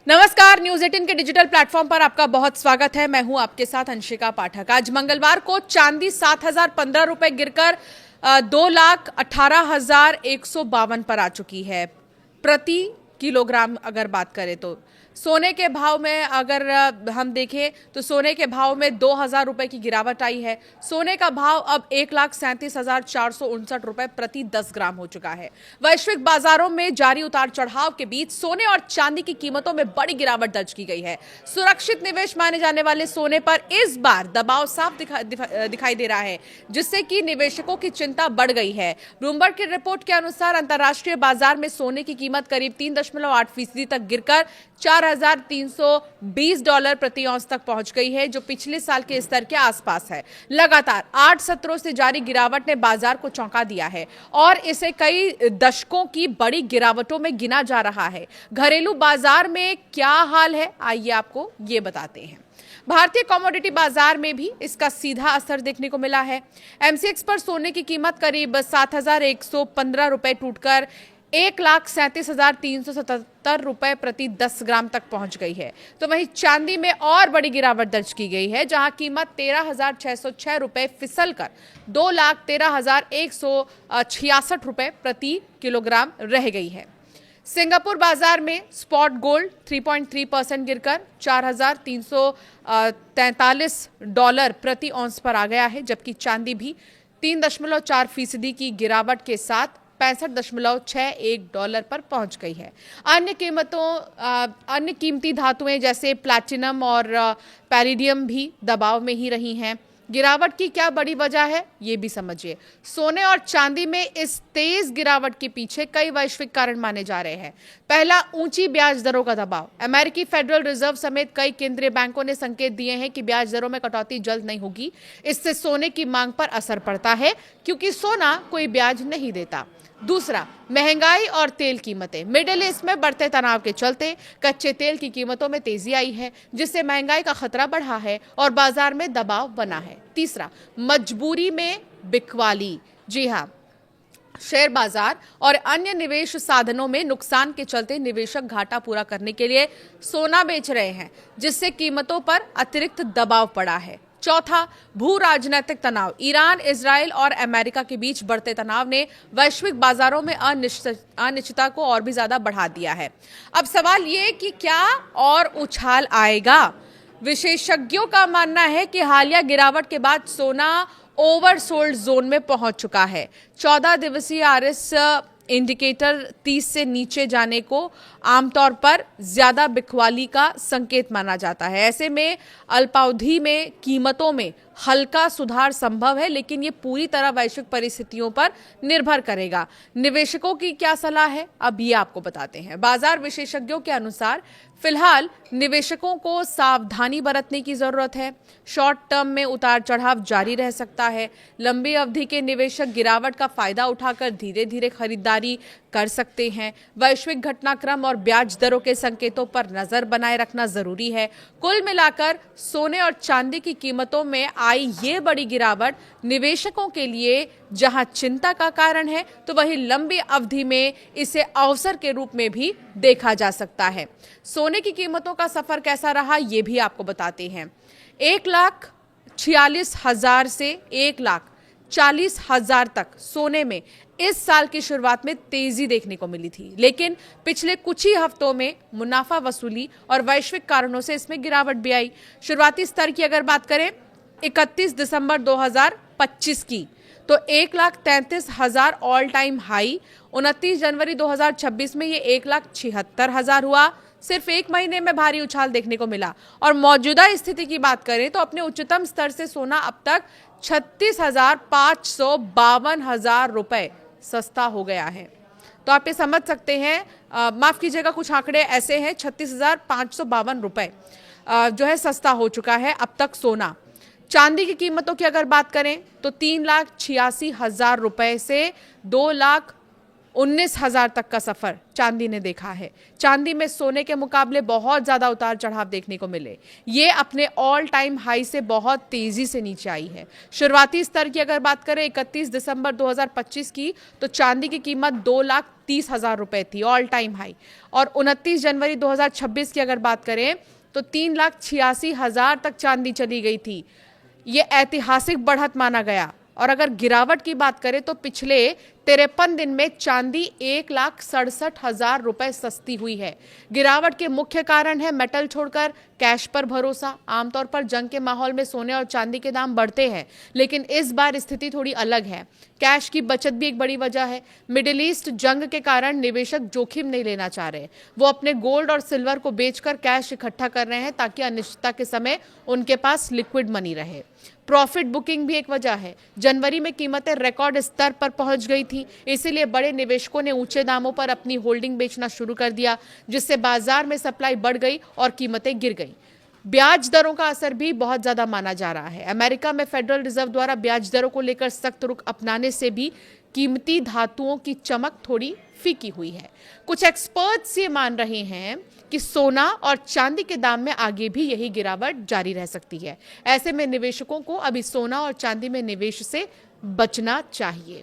नमस्कार, न्यूज 18 के digital platform पर आपका बहुत स्वागत है। मैं हूं आपके साथ अंशिका पाठक। आज मंगलवार को चांदी 7,015 रुपए गिरकर 2,18,152 पर आ चुकी है प्रति किलोग्राम। अगर बात करें तो सोने के भाव में अगर हम देखें तो सोने के भाव में 2,000 रुपए की गिरावट आई है। सोने का भाव अब 1,37,459 रुपए प्रति 10 ग्राम हो चुका है। वैश्विक बाजारों में जारी उतार चढ़ाव के बीच सोने और चांदी की कीमतों में बड़ी गिरावट दर्ज की गई है। सुरक्षित निवेश माने जाने वाले सोने पर इस बार दबाव साफ दिखाई दे रहा है, जिससे कि निवेशकों की चिंता बढ़ गई है। ब्लूमबर्ग की रिपोर्ट के अनुसार अंतर्राष्ट्रीय बाजार में सोने की कीमत करीब 3.8% तक गिरकर $4,320 प्रति औंस तक पहुंच गई है, जो पिछले साल के स्तर के आसपास है। लगातार 8 सत्रों से जारी गिरावट ने बाजार को चौंका दिया है और इसे कई दशकों की बड़ी गिरावटों में गिना जा रहा है। घरेलू बाजार में क्या हाल है, आइए आपको ये बताते हैं। भारतीय कमोडिटी बाजार में भी इसका सीधा असर देखने को मिला है। एमसीएक्स पर सोने की कीमत करीब 7,115 रुपए टूटकर 1,37,377 रुपए प्रति 10 ग्राम तक पहुंच गई है। तो वहीं चांदी में और बड़ी गिरावट दर्ज की गई है, जहां कीमत 13,606 रुपए फिसलकर 2,13,166 रुपए प्रति किलोग्राम रह गई है। सिंगापुर बाजार में स्पॉट गोल्ड 3.3% गिरकर $4,343 प्रति औंस पर आ गया है, जबकि चांदी भी 3.4% की गिरावट के साथ $65.61 पर पहुंच गई है। अन्य कीमती धातुएं जैसे प्लैटिनम और पैरिडियम भी दबाव में ही रही हैं। गिरावट की क्या बड़ी वजह है, ये भी समझिए। सोने और चांदी में इस तेज गिरावट के पीछे कई वैश्विक कारण माने जा रहे हैं। पहला, ऊंची ब्याज दरों का दबाव। अमेरिकी फेडरल रिजर्व समेत कई केंद्रीय बैंकों ने संकेत दिए हैं कि ब्याज दरों में कटौती जल्द नहीं होगी। इससे सोने की मांग पर असर पड़ता है, क्योंकि सोना कोई ब्याज नहीं देता। दूसरा, महंगाई और तेल कीमतें। मिडिल ईस्ट में बढ़ते तनाव के चलते कच्चे तेल की कीमतों में तेजी आई है, जिससे महंगाई का खतरा बढ़ा है और बाजार में दबाव बना है। तीसरा, मजबूरी में बिकवाली। जी हाँ, शेयर बाजार और अन्य निवेश साधनों में नुकसान के चलते निवेशक घाटा पूरा करने के लिए सोना बेच रहे हैं, जिससे कीमतों पर अतिरिक्त दबाव पड़ा है। चौथा, भू राजनीतिक तनाव। ईरान, इजराइल और अमेरिका के बीच बढ़ते तनाव ने वैश्विक बाजारों में अनिश्चितता को और भी ज्यादा बढ़ा दिया है। अब सवाल ये कि क्या और उछाल आएगा? विशेषज्ञों का मानना है कि हालिया गिरावट के बाद सोना ओवरसोल्ड जोन में पहुंच चुका है। 14 दिवसीय आरएस इंडिकेटर 30 से नीचे जाने को आमतौर पर ज्यादा बिकवाली का संकेत माना जाता है। ऐसे में अल्पावधि में कीमतों में हल्का सुधार संभव है, लेकिन ये पूरी तरह वैश्विक परिस्थितियों पर निर्भर करेगा। निवेशकों की क्या सलाह है, अब ये आपको बताते हैं। बाजार विशेषज्ञों के अनुसार फिलहाल निवेशकों को सावधानी बरतने की जरूरत है। शॉर्ट टर्म में उतार चढ़ाव जारी रह सकता है। लंबी अवधि के निवेशक गिरावट का फायदा उठाकर धीरे धीरे खरीदारी कर सकते हैं। वैश्विक घटनाक्रम और ब्याज दरों के संकेतों पर नजर बनाए रखना जरूरी है। कुल मिलाकर सोने और चांदी की कीमतों में आई ये बड़ी गिरावट निवेशकों के लिए जहां चिंता का कारण है, तो वहीं लंबी अवधि में इसे अवसर के रूप में भी देखा जा सकता है। सोने की कीमतों का सफर कैसा रहा, ये भी आपको बताते हैं। 1,46,000 से 1,40,000 तक सोने में इस साल की शुरुआत में तेजी देखने को मिली थी, लेकिन पिछले कुछ ही हफ्तों में मुनाफा वसूली और वैश्विक कारणों से इसमें गिरावट भी आई। शुरुआती स्तर की अगर बात करें 31 दिसंबर 2025 की, तो 1,33,000 ऑल टाइम हाई। 29 जनवरी 2026 में ये 1,76,000 हुआ। सिर्फ एक महीने में भारी उछाल देखने को मिला। और मौजूदा स्थिति की बात करें तो अपने उच्चतम स्तर से सोना अब तक 36,552 रुपए सस्ता हो गया है। तो आप ये समझ सकते हैं, माफ कीजिएगा, कुछ आंकड़े ऐसे हैं, 36,552 रुपए जो है सस्ता हो चुका है अब तक सोना। चांदी की कीमतों की अगर बात करें तो 3,86,000 रुपए से 19,000 तक का सफर चांदी ने देखा है। चांदी में सोने के मुकाबले बहुत ज्यादा उतार चढ़ाव देखने को मिले। ये अपने ऑल टाइम हाई से बहुत तेजी से नीचे आई है। शुरुआती स्तर की अगर बात करें 31 दिसंबर 2025 की, तो चांदी की कीमत 2,30,000 रुपए थी, ऑल टाइम हाई। और 29 जनवरी 2026 की अगर बात करें तो 3,86,000 तक चांदी चली गई थी। ये ऐतिहासिक बढ़त माना गया। और अगर गिरावट की बात करें तो पिछले 53 दिन में चांदी 1,67,000 रुपए सस्ती हुई है। गिरावट के मुख्य कारण है मेटल छोड़कर कैश पर भरोसा। आमतौर पर जंग के माहौल में सोने और चांदी के दाम बढ़ते हैं, लेकिन इस बार स्थिति थोड़ी अलग है। कैश की बचत भी एक बड़ी वजह है। मिडिल ईस्ट जंग के कारण निवेशक जोखिम नहीं लेना चाह रहे। वो अपने गोल्ड और सिल्वर को बेचकर कैश इकट्ठा कर रहे हैं ताकि अनिश्चितता के समय उनके पास लिक्विड मनी रहे। प्रॉफिट बुकिंग भी एक वजह है। जनवरी में कीमतें रिकॉर्ड स्तर पर पहुंच गई थी, इसीलिए बड़े निवेशकों ने ऊंचे दामों पर अपनी होल्डिंग बेचना शुरू कर दिया, जिससे बाजार में सप्लाई बढ़ गई और कीमतें गिर गई। ब्याज दरों का असर भी बहुत ज्यादा माना जा रहा है। अमेरिका में फेडरल रिजर्व द्वारा ब्याज दरों को लेकर सख्त रुख अपनाने से भी कीमती धातुओं की चमक थोड़ी फीकी हुई है। कुछ एक्सपर्ट्स ये मान रहे हैं कि सोना और चांदी के दाम में आगे भी यही गिरावट जारी रह सकती है। ऐसे में निवेशकों को अभी सोना और चांदी में निवेश से बचना चाहिए।